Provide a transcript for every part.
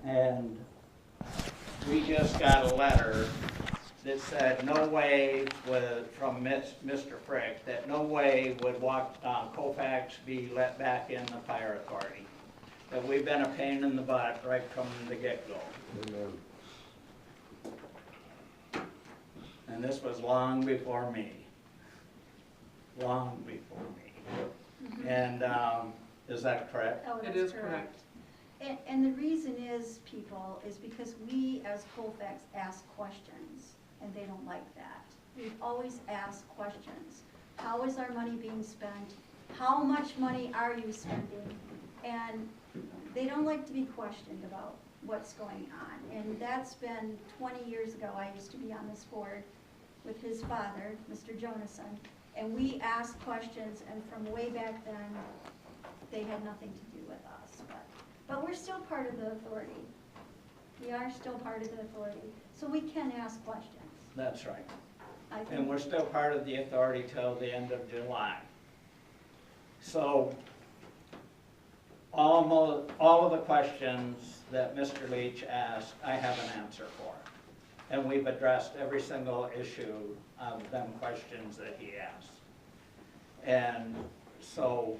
And we just got a letter that said no way from Mr. Frick, that no way would Colfax be let back in the fire authority. That we've been a pain in the butt right from the get-go. Amen. And this was long before me. Long before me. Mhm. And is that correct? Oh, It that's is correct. And the reason is, people, is because we as Colfax ask questions, and they don't like that. We've always asked questions. How is our money being spent? How much money are you spending? And they don't like to be questioned about what's going on. And that's been 20 years ago. I used to be on this board with his father, Mr. Jonason, and we asked questions, and from way back then, they had nothing to do with us. But we're still part of the authority. We are still part of the authority, so we can ask questions. That's right. I think. And we're still part of the authority till the end of July. So all of the questions that Mr. Leach asked, I have an answer for. And we've addressed every single issue of them questions that he asked. And so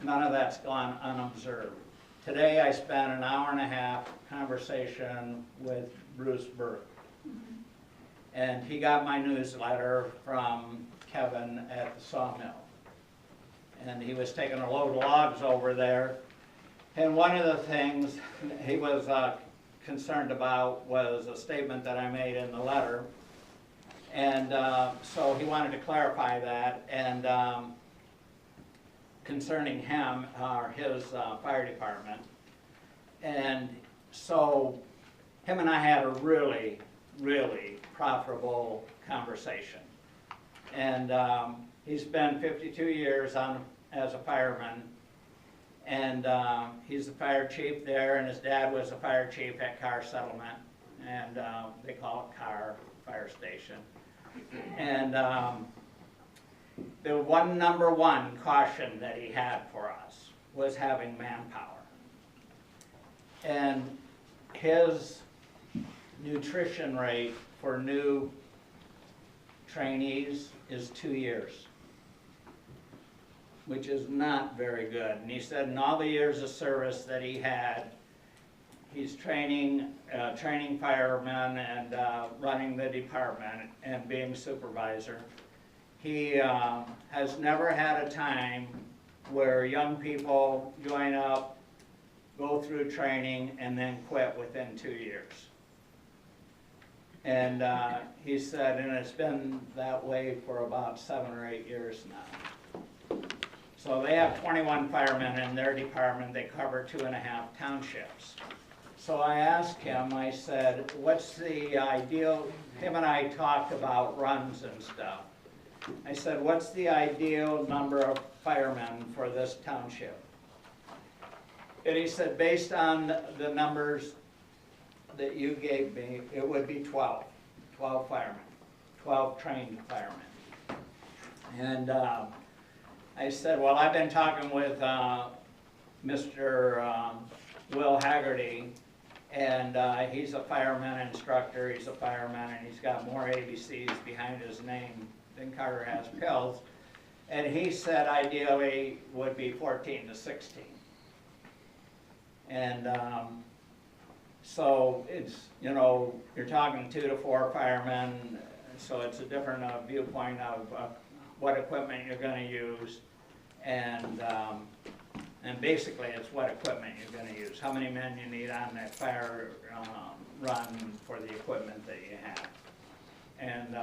none of that's gone unobserved. Today I spent an hour and a half conversation with Bruce Burke. Mhm. And he got my newsletter from Kevin at the sawmill. And he was taking a load of logs over there. And one of the things he was concerned about was a statement that I made in the letter. And so he wanted to clarify that. And concerning him, or his fire department. And so him and I had a really, really profitable conversation. And he's been 52 years as a fireman. And he's the fire chief there, and his dad was a fire chief at Carr Settlement. And they call it Carr Fire Station. And the number one caution that he had for us was having manpower. And his nutrition rate for new trainees is 2 years, which is not very good. And he said in all the years of service that he had, he's training firemen and running the department and being supervisor. He has never had a time where young people join up, go through training, and then quit within 2 years. And he said, and it's been that way for about 7 or 8 years now. So they have 21 firemen in their department. They cover 2.5 townships. So I asked him, I said, what's the ideal, him and I talked about runs and stuff. I said, what's the ideal number of firemen for this township? And he said, based on the numbers that you gave me, it would be 12 firemen, 12 trained firemen. And I said, well, I've been talking with Mr. Will Haggerty, and he's a fireman instructor, he's a fireman, and he's got more ABCs behind his name than Carter has pills. And he said ideally would be 14 to 16. And so it's, you know, you're talking 2 to 4 firemen, so it's a different viewpoint of what equipment you're going to use. And basically it's what equipment you're going to use, how many men you need on that fire run for the equipment that you have. And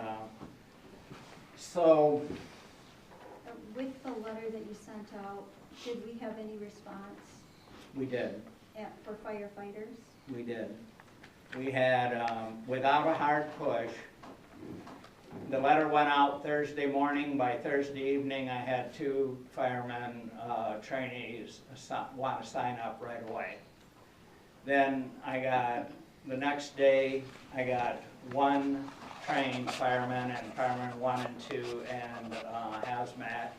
so With the letter that you sent out, did we have any response we did. for firefighters? We did. We had, without a hard push, the letter went out Thursday morning. By Thursday evening, I had 2 firemen trainees want to sign up right away. Then the next day, I got 1 trained fireman and fireman 1 and 2 and hazmat.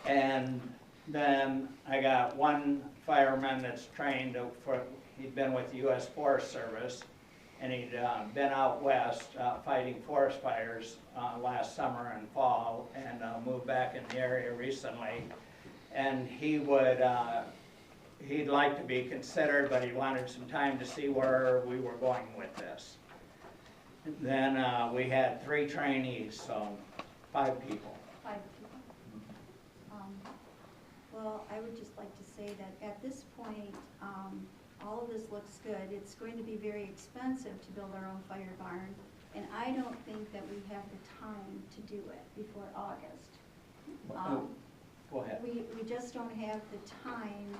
And then I got 1 fireman that's trained he'd been with the U.S. Forest Service, and he'd been out west fighting forest fires last summer and fall, and moved back in the area recently. And he would, he'd like to be considered, but he wanted some time to see where we were going with this. Then we had 3 trainees, so 5 people. 5 people. Well, I would just like to say that at this point, all of this looks good. It's going to be very expensive to build our own fire barn, and I don't think that we have the time to do it before August. Go ahead. We just don't have the time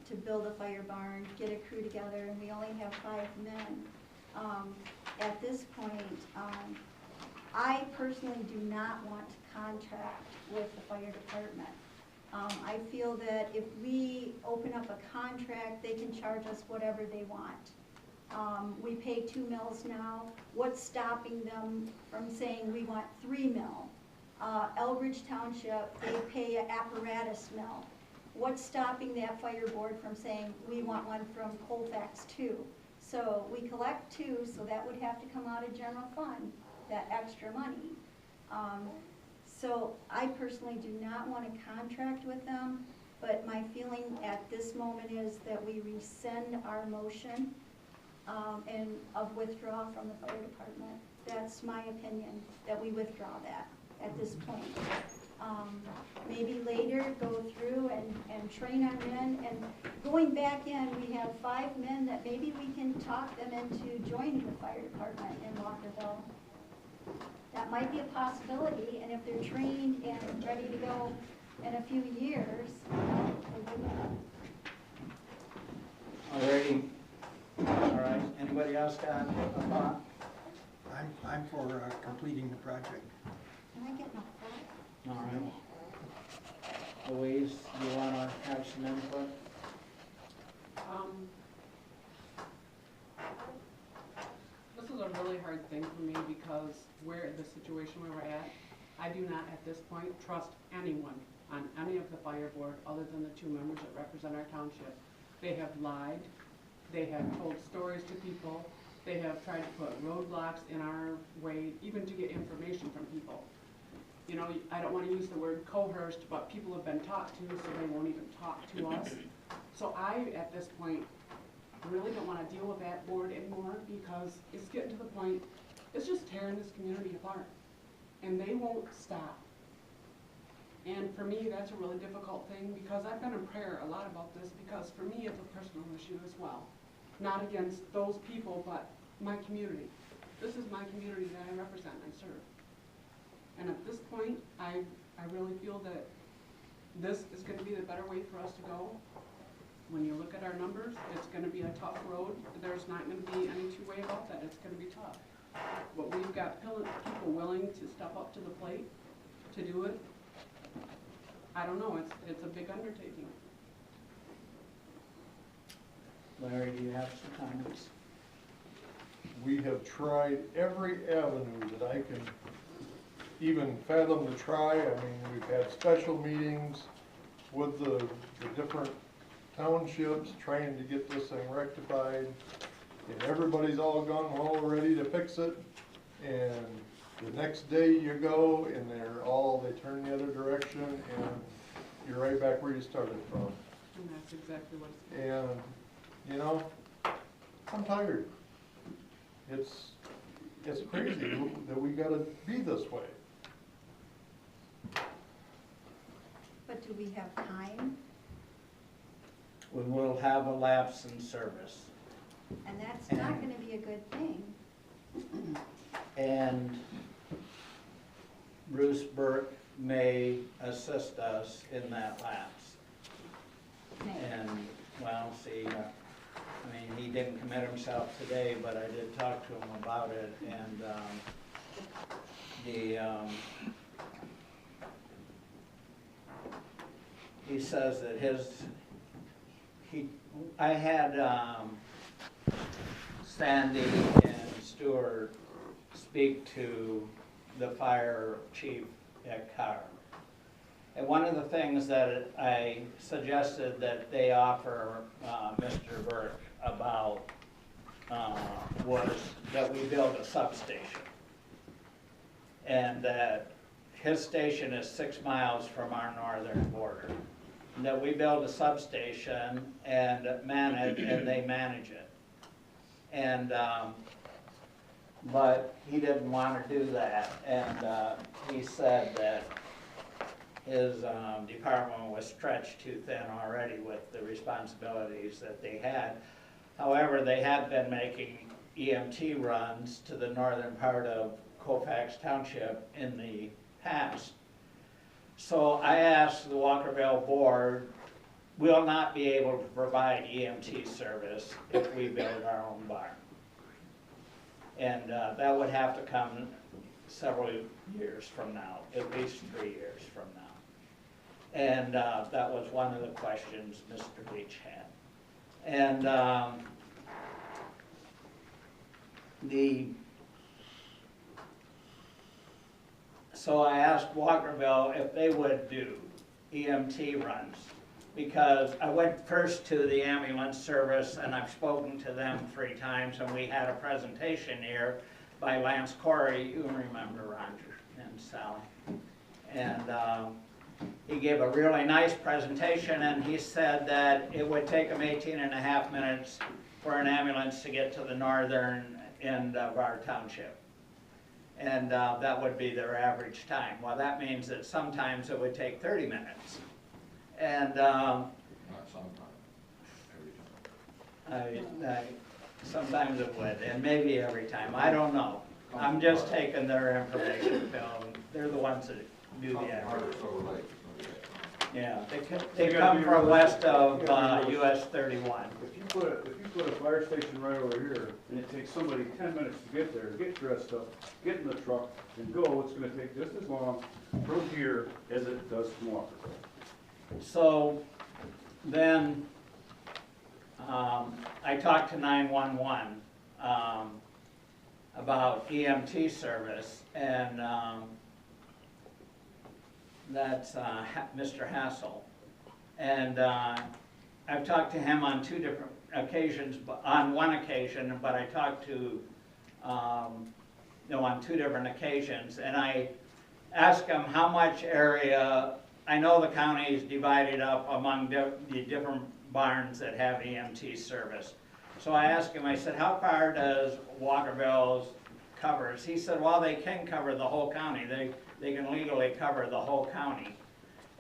to build a fire barn, get a crew together, and we only have 5 men. At this point, I personally do not want to contract with the fire department. I feel that if we open up a contract, they can charge us whatever they want. We pay 2 mills now. What's stopping them from saying we want 3 mil? Elbridge Township, they pay an apparatus mill. What's stopping that fire board from saying we want one from Colfax too? So we collect 2, so that would have to come out of general fund, that extra money. So I personally do not want to contract with them, but my feeling at this moment is that we rescind our motion and of withdrawal from the fire department. That's my opinion, that we withdraw that at this point. Maybe later go through and train our men, and going back in, we have 5 men that maybe we can talk them into joining the fire department in Walkerville. That might be a possibility, and if they're trained and ready to go in a few years, we'll do that. Alrighty. All right. Anybody else got a thought? I'm for completing the project. Can I get my phone? All right. Louise, you want to have some input? This is a really hard thing for me because we're in the situation where we're at. I do not at this point trust anyone on any of the fire board other than the 2 members that represent our township. They have lied. They have told stories to people. They have tried to put roadblocks in our way, even to get information from people. You know, I don't want to use the word coerced, but people have been talked to, so they won't even talk to us. So I, at this point, really don't want to deal with that board anymore because it's getting to the point, it's just tearing this community apart. And they won't stop. And for me, that's a really difficult thing because I've been in prayer a lot about this because for me, it's a personal issue as well. Not against those people, but my community. This is my community that I represent and serve. And at this point, I really feel that this is going to be the better way for us to go. When you look at our numbers, it's going to be a tough road. There's not going to be any two-way about that. It's going to be tough. But we've got people willing to step up to the plate to do it. I don't know. It's a big undertaking. Larry, do you have some comments? We have tried every avenue that I can even fathom to try. I mean, we've had special meetings with the different townships trying to get this thing rectified. And everybody's all gung-ho ready to fix it. And the next day you go and they turn the other direction and you're right back where you started from. And that's exactly what it's And, you know, I'm tired. It's crazy that we gotta be this way. But do we have time? We will have a lapse in service. And that's not going to be a good thing. And Bruce Burke may assist us in that lapse. And, well, see, I mean, he didn't commit himself today, but I did talk to him about it, and he says that I had Sandy and Stuart speak to the fire chief at Carr, And one of the things that I suggested that they offer Mr. Burke about was that we build a substation. And that his station is 6 miles from our northern border. And that we build a substation and they manage it. And, but he didn't want to do that. And he said that his department was stretched too thin already with the responsibilities that they had. However, they had been making EMT runs to the northern part of Colfax Township in the past. So I asked the Walkerville board, we'll not be able to provide EMT service if we build our own barn. And that would have to come several years from now, at least 3 years from now. And that was one of the questions Mr. Leach had. And so I asked Walkerville if they would do EMT runs, because I went first to the ambulance service, and I've spoken to them 3 times, and we had a presentation here by Lance Corey, you remember Roger and Sally. And he gave a really nice presentation, and he said that it would take them 18.5 minutes for an ambulance to get to the northern end of our township. And that would be their average time. Well, that means that sometimes it would take 30 minutes. And Not sometimes, every time. sometimes it would, and maybe every time, I don't know. I'm just taking their information, Bill. They're the ones that do the effort. Yeah, they come from west of US 31. If you put a fire station right over here, and it takes somebody 10 minutes to get there, get dressed up, get in the truck, and go, it's gonna take just as long from here as it does from Walkerville. So then I talked to 911 about EMT service, and that's Mr. Hassel. And I've talked to him on 2 different occasions, on one occasion, but I talked to, on 2 different occasions, and I asked him how much area, I know the county is divided up among the different barns that have EMT service. So I asked him, I said, how far does Walkerville's covers? He said, well, they can cover the whole county. They can legally cover the whole county.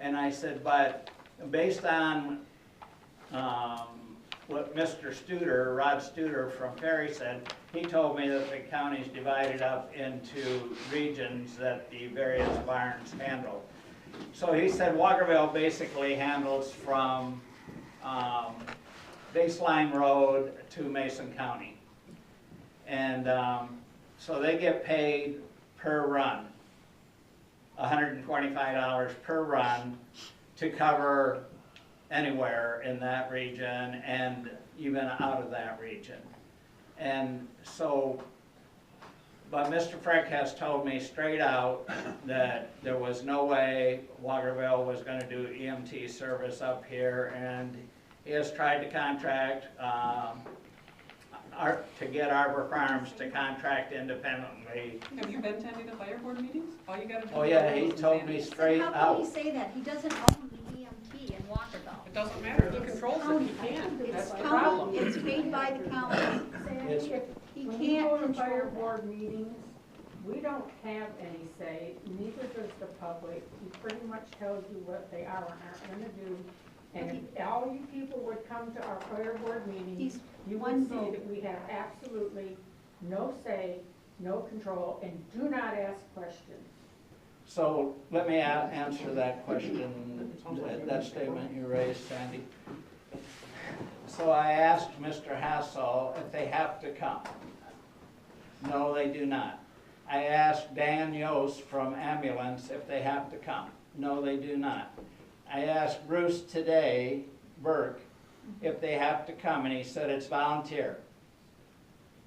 And I said, but based on what Mr. Studer, Rod Studer from Ferry said, he told me that the county's divided up into regions that the various barns handle. So he said Walkerville basically handles from Baseline Road to Mason County. And so they get paid per run, $125 per run to cover anywhere in that region and even out of that region. And so, but Mr. Frick has told me straight out that there was no way Walkerville was going to do EMT service up here, and he has tried to contract, to get Arbor Farms to contract independently. Have you been to any of the fire board meetings? All you gotta do. Oh is yeah, go he to told me Sandy. straight How can out. he say that? He doesn't own the EMT in Walkerville. It doesn't matter, who It's controls it, county. he can, It's that's the county, problem. it's paid by the county. It's- He When we can't go to control fire that. board meetings, we don't have any say, neither does the public. He pretty much tells you what they are and aren't gonna do. And if all you people would come to our fire board meetings, He's you one would see vote. that we have absolutely no say, no control, and do not ask questions. So let me answer that question, that statement you raised, Sandy. So I asked Mr. Hassel if they have to come. No, they do not. I asked Dan Yost from Ambulance if they have to come. No, they do not. I asked Bruce today, Burke, if they have to come, and he said it's volunteer.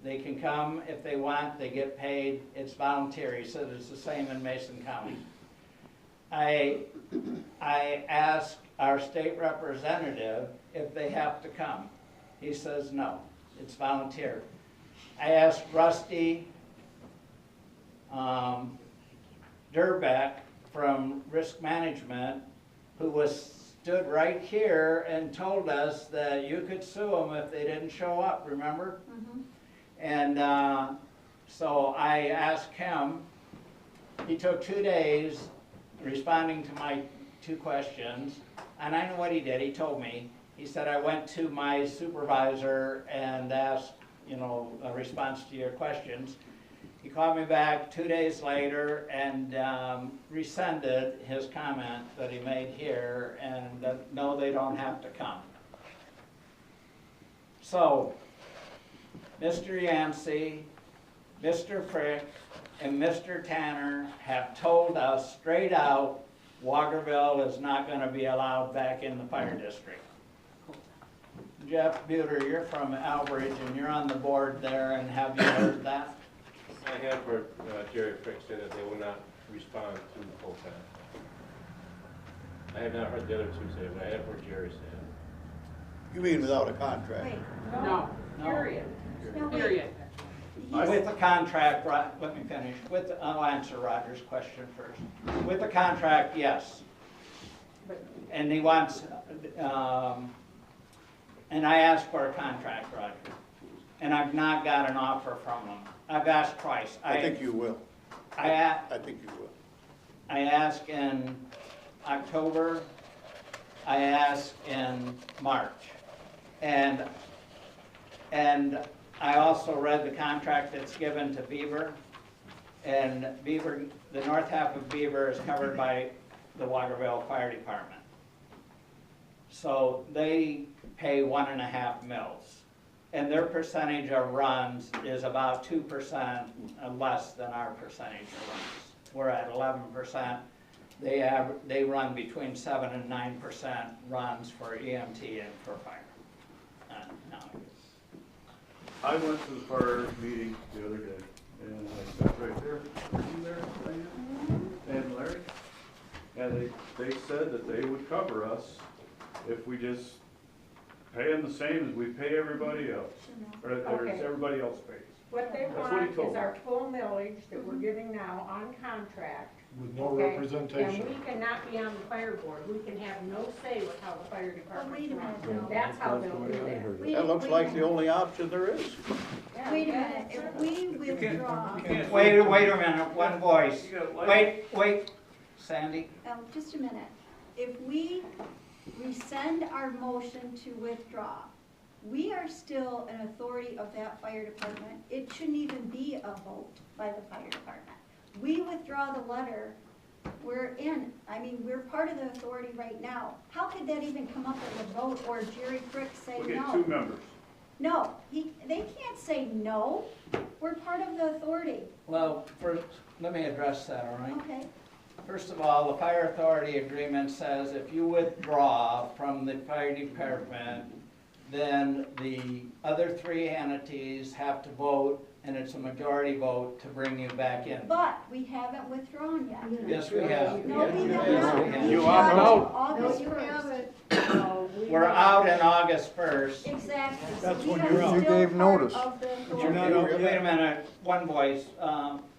They can come if they want, they get paid, it's volunteer. He said it's the same in Mason County. I asked our state representative if they have to come. He says no, it's volunteer. I asked Rusty Durbeck from Risk Management, who stood right here and told us that you could sue them if they didn't show up, remember? Mhm. And so I asked him, he took 2 days responding to my 2 questions, and I know what he did, he told me. He said, I went to my supervisor and asked, you know, a response to your questions. He called me back 2 days later and rescinded his comment that he made here, and that, no, they don't have to come. So, Mr. Yancey, Mr. Frick, and Mr. Tanner have told us straight out, Walkerville is not gonna be allowed back in the fire district. Jeff Buter, you're from Elbridge and you're on the board there, and have you heard that? I have heard Jerry Frick say that they will not respond to Colfax. I have not heard the other two say it, but I have heard Jerry say it. You mean without a contract? Wait, No, Period. no, wait. period. With the contract, let me finish, I'll answer Roger's question first. With the contract, yes. And he wants, and I asked for a contract, Roger. And I've not got an offer from him. I've asked twice. I think you will. I think you will. I asked in October, I asked in March. And I also read the contract that's given to Beaver. And Beaver, the north half of Beaver is covered by the Walkerville Fire Department. So they pay 1.5 mils. And their percentage of runs is about 2% less than our percentage of runs. We're at 11%. They run between 7 and 9% runs for EMT and for fire. No. I went to the fire meeting the other day, and I sat right there, were you there, Diane? And Larry? And they said that they would cover us if we just pay them the same as we pay everybody else, or as Okay. everybody else pays. What they That's what want he told is me. our full millage that we're giving now on contract. With no okay? representation. And we cannot be on the fire board, we can have no say with how the fire department wait a minute, runs. no. That's how they'll do that. Wait- That looks wait like a the only option there is. Yeah, Wait a yeah, minute, sure. if we withdraw, Wait a minute, one voice. You got light? Wait, Sandy. just a minute. If we rescind our motion to withdraw, we are still an authority of that fire department. It shouldn't even be a vote by the fire department. We withdraw the letter, we're in. I mean, we're part of the authority right now. How could that even come up as a vote, or Jerry Frick say We get no? 2 members. No, they can't say no. We're part of the authority. Well, first, let me address that, all right? Okay, First of all, the fire authority agreement says if you withdraw from the fire department, then the other 3 entities have to vote, and it's a majority vote to bring you back in. but we haven't withdrawn yet. Yes, we have. No, we have Yes, not. we have. You opted out. August 1st. No, we We're don't. out in August 1st. Exactly. So That's we when are you're out. still You gave part notice. of the But you're not authority. out Wait a yet. minute, one voice,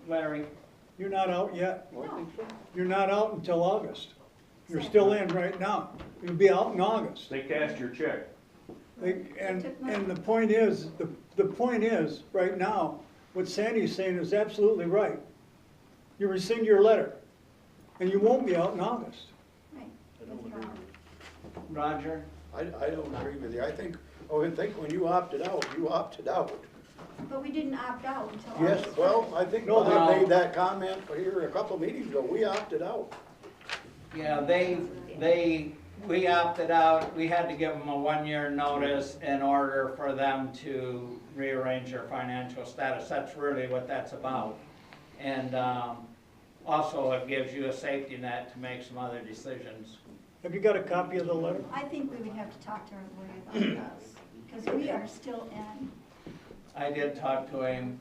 Larry. You're not out yet. I think so. You're not out until August. You're still in right now. You'll be out in August. They cashed your check. And the point is, the point is, right now, what Sandy's saying is absolutely right. You rescind your letter, and you won't be out in August. Right, I don't agree withdraw. with Roger? you. I don't agree with you. I think when you opted out, you opted out. But we didn't opt out until Yes, August. well, I think No, I made that comment here a couple of meetings ago. We opted out. Yeah, we opted out, we had to give them a 1-year notice in order for them to rearrange their financial status. That's really what that's about. And also it gives you a safety net to make some other decisions. Have you got a copy of the letter? I think we would have to talk to our lawyer about this, because we are still in. I did talk to him.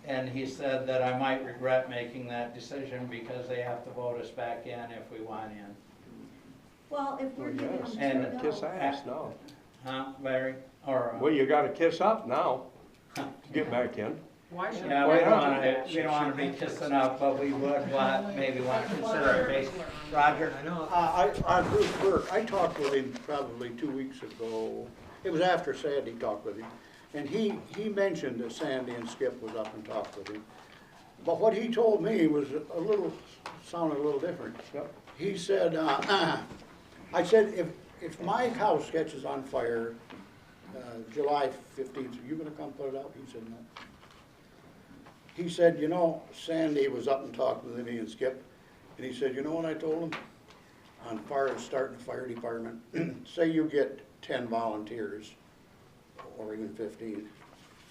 And he said that I might regret making that decision because they have to vote us back in if we want in. Well, if we're giving them And $2 Kiss ass now. Huh, Larry? Or, Well, you gotta kiss up now to get back in. Why should? yeah, we don't wanna be kissing up, but we would maybe want to consider it. Roger? On Bruce Burke, I talked with him probably 2 weeks ago. It was after Sandy talked with him. And he mentioned that Sandy and Skip was up and talked with him. But what he told me was sounded a little different. Yep. He said, I said, if my house catches on fire, July 15th, are you gonna come put it out? He said, no. He said, you know, Sandy was up and talked with me and Skip, and he said, you know what I told him? On starting the fire department, say you get 10 volunteers, or even 15.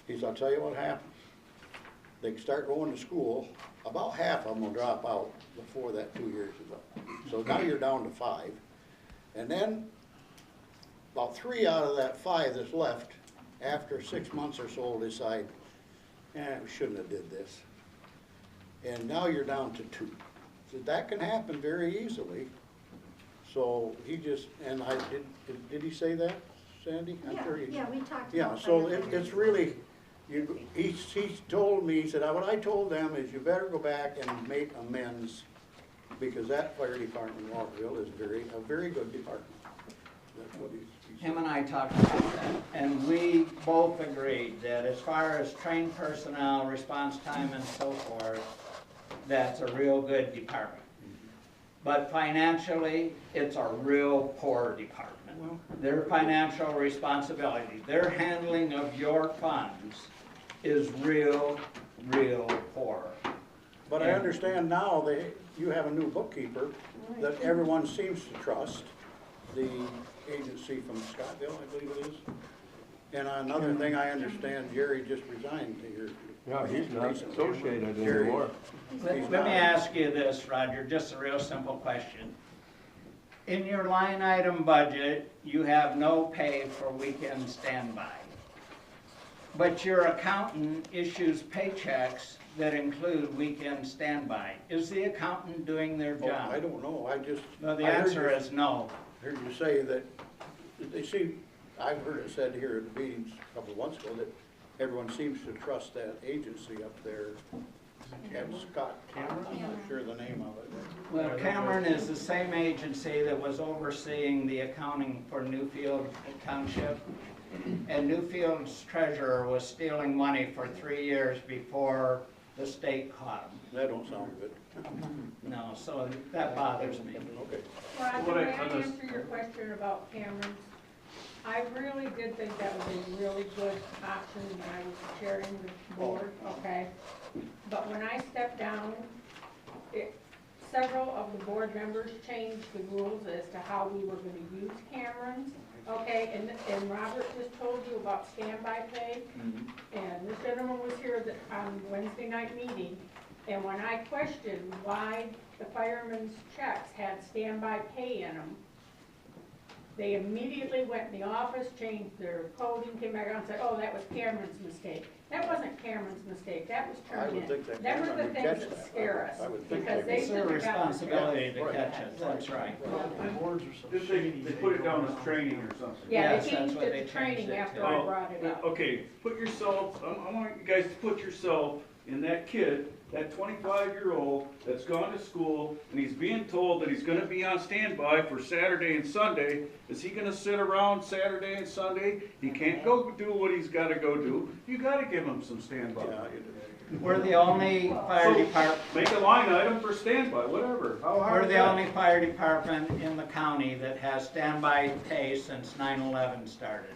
He said, I'll tell you what happens. They start going to school, about half of them will drop out before that 2 years is up. So now you're down to 5. And then, about 3 out of that 5 that's left, after 6 months or so, will decide, we shouldn't have did this. And now you're down to 2. So that can happen very easily. So he just, and did he say that, Sandy? I'm sure he- Yeah, we talked Yeah, about so that. it's really, he told me, he said, what I told them is you better go back and make amends, because that fire department in Walkerville is a very good department. That's what he said. Him and I talked about that, and we both agreed that as far as trained personnel, response time and so forth, that's a real good department. But financially, it's a real poor department. Their financial responsibility, their handling of your funds is real poor. But I understand now you have a new bookkeeper that everyone seems to trust, the agency from Scottville, I believe it is. And another thing, I understand Jerry just resigned here. Yeah, he's not recently. associated Jerry- anymore. Let me ask you this, Roger, just a real simple question. In your line item budget, you have no pay for weekend standby. But your accountant issues paychecks that include weekend standby. Is the accountant doing their Oh, job? I don't know, No, the I heard answer you- is no. heard you say that, I've heard it said here at the meetings a couple of months ago that everyone seems to trust that agency up there. At Scott Cameron, I'm not sure the name of it. Well, Cameron is the same agency that was overseeing the accounting for Newfield Township. And Newfield's treasurer was stealing money for 3 years before the state caught him. That don't sound good. No, so that bothers me. Okay. Roger, What I may I understand- answer your question about Cameron's? I really did think that was a really good option when I was chairing the board, okay? But when I stepped down, several of the board members changed the rules as to how we were gonna use Cameron's, okay? And Robert just told you about standby pay. And this gentleman was here on Wednesday night meeting, and when I questioned why the firemen's checks had standby pay in them, they immediately went in the office, changed their coding, came back out and said, oh, that was Cameron's mistake. That wasn't Cameron's mistake, that was I turned would in. think that Them are Cameron the would things catch that that. scare us, I would think because they they It's should their have gotten. responsibility to catch it, that's right. They put it down as training or something. Yeah, Yes, they that's changed what it they to training changed it after to. I brought it up. Okay, put yourself, I want you guys to put yourself in that kid, that 25-year-old that's gone to school, and he's being told that he's gonna be on standby for Saturday and Sunday. Is he gonna sit around Saturday and Sunday? He can't go do what he's gotta go do. You gotta give him some standby. Yeah, you do. We're the only fire So, department, Make a line item for standby, whatever. How hard we're is the that? only fire department in the county that has standby pay since 9/11 started.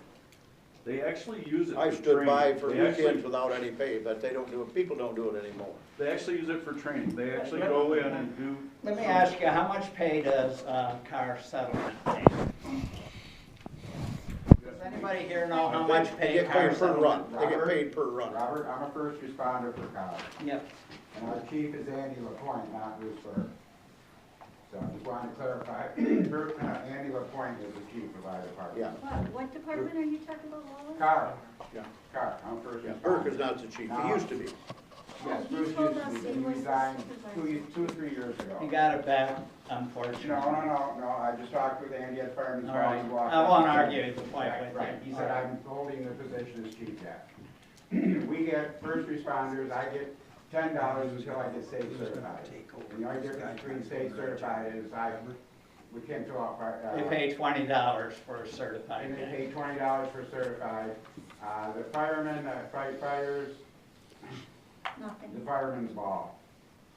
They actually use it for I training. stood by for They actually- weekends without any pay, but they don't do it, people don't do it anymore. They actually use it for training. They actually go in and do. Let me ask you, how much pay does car settlement pay? Does anybody here know how much They pay get car paid per run, settlement? they get paid per run. Robert, I'm a first responder for college, Yep, and our chief is Andy LaPointe, not Bruce Burke. So I just wanted to clarify, Andy LaPointe is the chief of our department. Yeah. What department are you talking about, Wallace? Car, Yeah. car, I'm first Yeah, responder. Burke is not the chief, he used to be. Yes, You Bruce told used us to be, he he was the resigned supervisor. 2 or 3 years ago. He got it back, unfortunately. No, I just talked with Andy at Fireman's All Ball. right, He walked I up. won't argue the point Right, with right. you. He said, I'm holding the position as chief yet. We get first responders, I get $10 until I get state certified. And the only difference between state certified is we can't fill out, They pay $20 for a certified and they guy. pay $20 for certified. The firemen, fight fires, the Nothing, fireman's ball.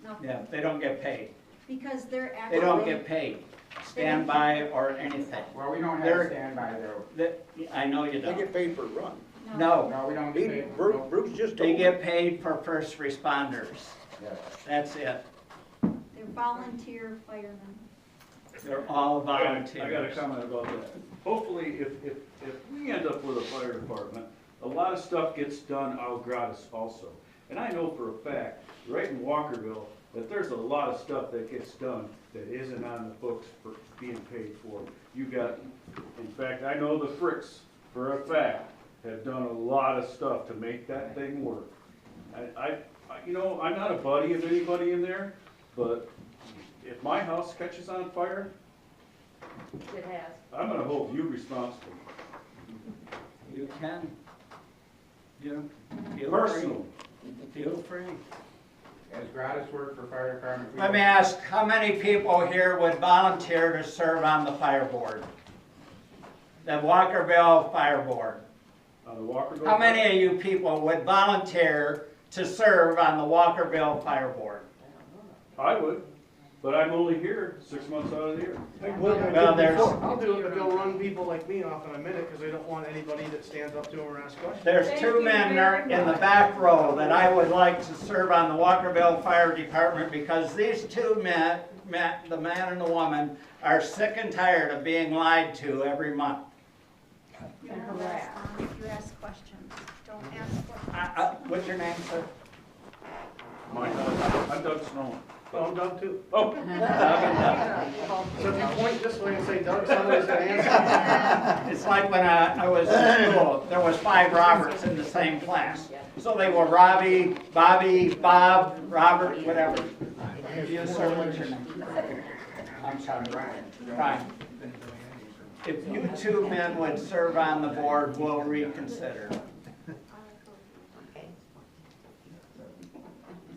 nothing. Yeah, they don't get paid. Because they're They actually. don't get paid, standby or anything. Well, we don't They're- have standby there. I know you They don't. get paid per run. No, No, we don't He, get paid. Bruce just told they me. get paid for first responders. Yes. That's it. They're volunteer firemen. They're all I got a volunteers. comment about that. Hopefully, if we end up with a fire department, a lot of stuff gets done au gratis also. And I know for a fact, right in Walkerville, that there's a lot of stuff that gets done that isn't on the books for being paid for. You got, in fact, I know the Fricks, for a fact, have done a lot of stuff to make that thing work. You know, I'm not a buddy of anybody in there, but if my house catches on fire, It has. I'm gonna hold you responsible, You can. You, feel free. personally. Feel free. As gratis work for fire department. we Let me don't- ask, how many people here would volunteer to serve on the fire board? The Walkerville Fire Board? On the Walkerville. How many of you people would volunteer to serve on the Walkerville Fire Board? I would, but I'm only here 6 months out of the year. Well, there's, I'll do it, but they'll run people like me off in a minute, because they don't want anybody that stands up to them or asks questions. there's Thank two you men very there in the much. back row that I would like to serve on the Walkerville Fire Department because these two men, the man and the woman, are sick and tired of being lied to every month. You're not respond, you ask questions, don't ask questions. What's your name, sir? I'm Doug Snow. Oh, I'm Doug too. Oh, So if you point this way and say Doug, somebody's gonna answer. It's like when I was in school, there was 5 Roberts in the same class. So they were Robbie, Bobby, Bob, Robert, whatever. You, sir, what's your name? I'm sorry, Ryan. If you two men would serve on the board, we'll reconsider.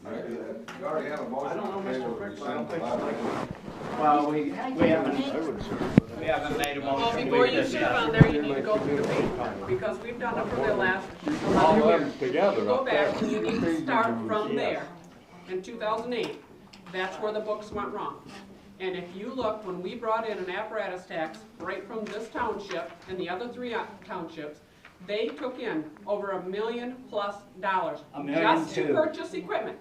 You already have a motion. I don't know Mr. Frick, so I don't think so. Well, we haven't made a Well, motion. before We you just- serve on there, you need to go through the paper, because we've done it for the last All 11 them years. together You go up there. back and you need to start from there. In 2008, that's where the books went wrong. And if you look, when we brought in an apparatus tax right from this township and the other 3 townships, they took in over $1 million+ $1.2 million. just to purchase equipment.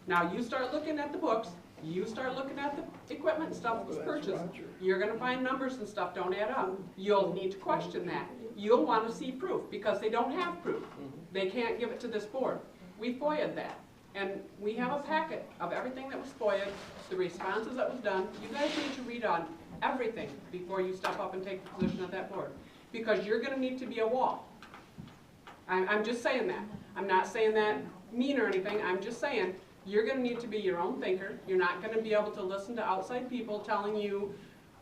Now, you start looking at the books, you start looking at the equipment and stuff that was purchased, you're gonna find numbers and stuff don't add up. You'll need to question that. You'll wanna see proof, because they don't have proof. They can't give it to this board. We FOIA'd that, and we have a packet of everything that was FOIA'd, the responses that was done. You guys need to read on everything before you step up and take the position at that board, because you're gonna need to be a wall. I'm just saying that. I'm not saying that mean or anything, I'm just saying, you're gonna need to be your own thinker. You're not gonna be able to listen to outside people telling you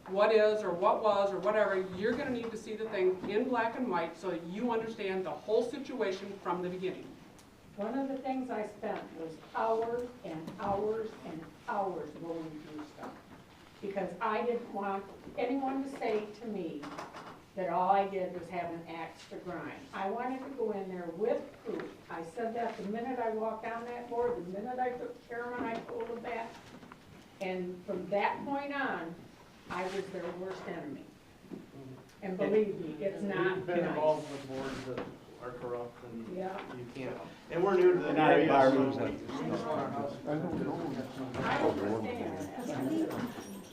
what is or what was or whatever. You're gonna need to see the thing in black and white so that you understand the whole situation from the beginning. One of the things I spent was hours and hours and hours going through stuff. Because I didn't want anyone to say to me that all I did was have an axe to grind. I wanted to go in there with proof. I said that the minute I walked on that board, the minute I took chairman, I told them that. And from that point on, I was their worst enemy. And believe me, it's not We've been nice. involved with boards that are corrupt and Yeah. you can't, and we're new to the And I area, so borrowed we them. just want our house. I understand that.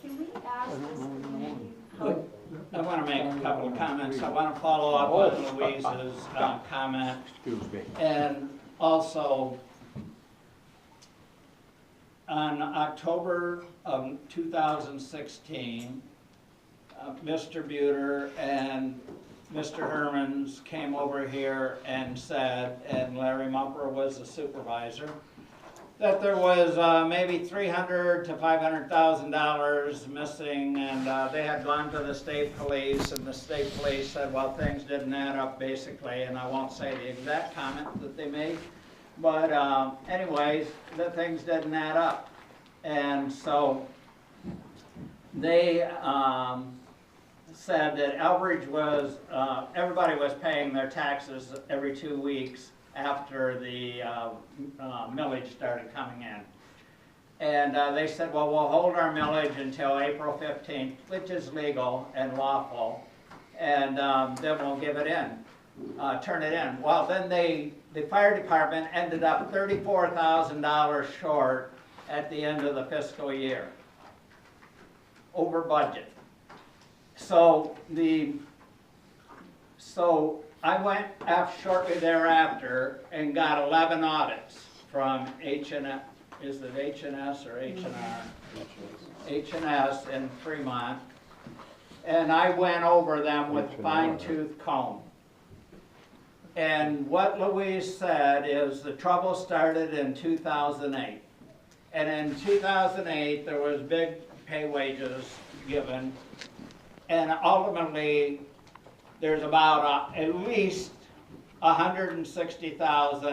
Can we ask this committee? Look, I want to make a couple of comments. I want to follow up on Louise's comment. Excuse me. And also, on October of 2016, Mr. Buter and Mr. Hermans came over here and said, and Larry Mumper was the supervisor, that there was maybe $300,000 to $500,000 missing, and they had gone to the state police, and the state police said, well, things didn't add up, basically, and I won't say the exact comment that they made, but anyways, the things didn't add up. And so they said that Elbridge was, everybody was paying their taxes every 2 weeks after the millage started coming in. And they said, well, we'll hold our millage until April 15th, which is legal and lawful, and then we'll give it in, turn it in. Well, then the fire department ended up $34,000 short at the end of the fiscal year, over budget. So I went shortly thereafter and got 11 audits from H&S, is it H&S or H&R? H&S in Fremont. And I went over them with fine-tooth comb. And what Louise said is the trouble started in 2008. And in 2008, there was big pay wages given. And ultimately, there's about at least $160,000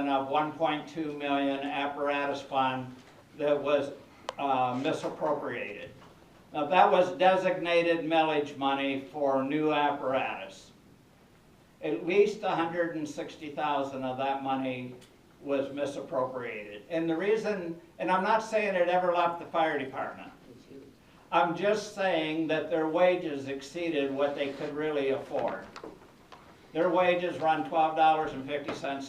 of 1.2 million apparatus fund that was misappropriated. Now that was designated millage money for new apparatus. At least $160,000 of that money was misappropriated. And the reason, and I'm not saying it ever left the fire department. I'm just saying that their wages exceeded what they could really afford. Their wages run $12.50